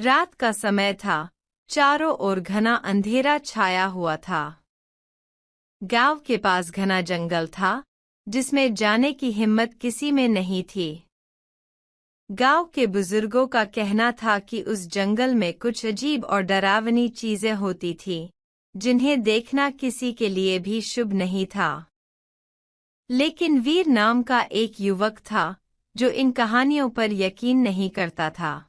रात का समय था। चारों ओर घना अंधेरा छाया हुआ था। गांव के पास घना जंगल था, जिसमें जाने की हिम्मत किसी में नहीं थी। गांव के बुजुर्गों का कहना था कि उस जंगल में कुछ अजीब और डरावनी चीजें होती थीं, जिन्हें देखना किसी के लिए भी शुभ नहीं था। लेकिन वीर नाम का एक युवक था, जो इन कहानियों पर यकीन नहीं करता था।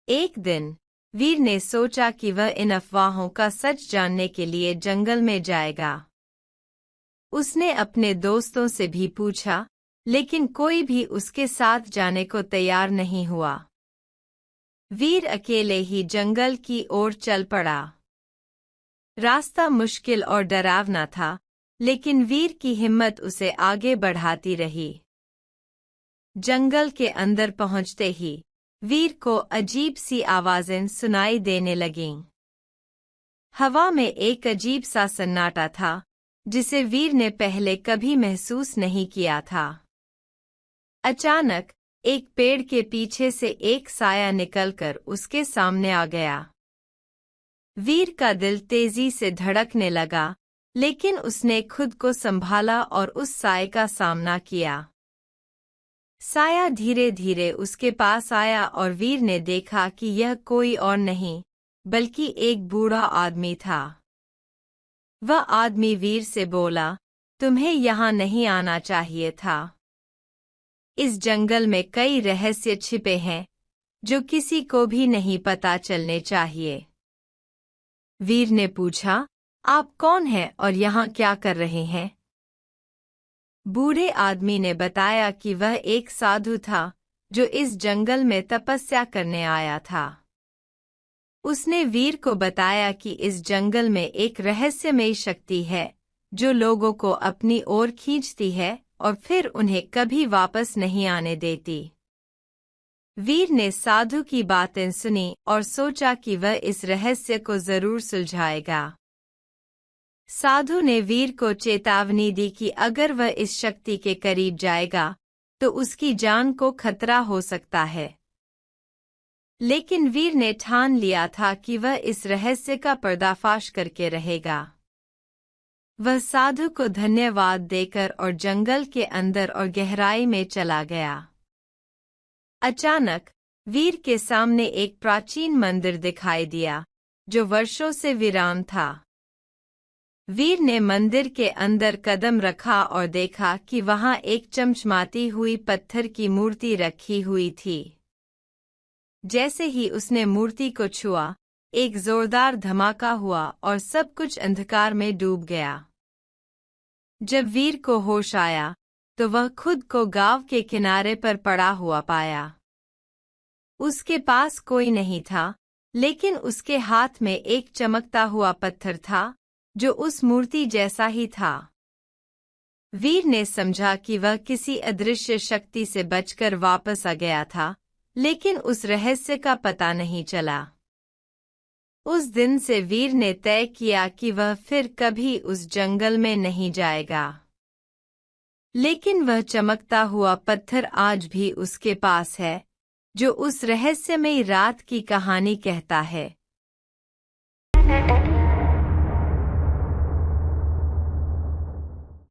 एक दिन वीर ने सोचा कि वह इन अफवाहों का सच जानने के लिए जंगल में जाएगा। उसने अपने दोस्तों से भी पूछा, लेकिन कोई भी उसके साथ जाने को तैयार नहीं हुआ। वीर अकेले ही जंगल की ओर चल पड़ा। रास्ता मुश्किल और डरावना था, लेकिन वीर की हिम्मत उसे आगे बढ़ाती रही। जंगल के अंदर पहुंचते ही वीर को अजीब सी आवाजें सुनाई देने लगीं। हवा में एक अजीब सा सन्नाटा था, जिसे वीर ने पहले कभी महसूस नहीं किया था। अचानक एक पेड़ के पीछे से एक साया निकलकर उसके सामने आ गया। वीर का दिल तेजी से धड़कने लगा, लेकिन उसने खुद को संभाला और उस साये का सामना किया। साया धीरे धीरे उसके पास आया और वीर ने देखा कि यह कोई और नहीं, बल्कि एक बूढ़ा आदमी था। वह आदमी वीर से बोला, तुम्हें यहाँ नहीं आना चाहिए था। इस जंगल में कई रहस्य छिपे हैं, जो किसी को भी नहीं पता चलने चाहिए। वीर ने पूछा, आप कौन हैं और यहाँ क्या कर रहे हैं? बूढ़े आदमी ने बताया कि वह एक साधु था, जो इस जंगल में तपस्या करने आया था। उसने वीर को बताया कि इस जंगल में एक रहस्यमयी शक्ति है, जो लोगों को अपनी ओर खींचती है और फिर उन्हें कभी वापस नहीं आने देती। वीर ने साधु की बातें सुनी और सोचा कि वह इस रहस्य को जरूर सुलझाएगा। साधु ने वीर को चेतावनी दी कि अगर वह इस शक्ति के करीब जाएगा, तो उसकी जान को खतरा हो सकता है। लेकिन वीर ने ठान लिया था कि वह इस रहस्य का पर्दाफाश करके रहेगा। वह साधु को धन्यवाद देकर और जंगल के अंदर और गहराई में चला गया। अचानक वीर के सामने एक प्राचीन मंदिर दिखाई दिया, जो वर्षों से वीरान था। वीर ने मंदिर के अंदर कदम रखा और देखा कि वहां एक चमचमाती हुई पत्थर की मूर्ति रखी हुई थी। जैसे ही उसने मूर्ति को छुआ, एक जोरदार धमाका हुआ और सब कुछ अंधकार में डूब गया। जब वीर को होश आया, तो वह खुद को गांव के किनारे पर पड़ा हुआ पाया। उसके पास कोई नहीं था, लेकिन उसके हाथ में एक चमकता हुआ पत्थर था, जो उस मूर्ति जैसा ही था। वीर ने समझा कि वह किसी अदृश्य शक्ति से बचकर वापस आ गया था, लेकिन उस रहस्य का पता नहीं चला। उस दिन से वीर ने तय किया कि वह फिर कभी उस जंगल में नहीं जाएगा। लेकिन वह चमकता हुआ पत्थर आज भी उसके पास है, जो उस रहस्यमयी रात की कहानी कहता है।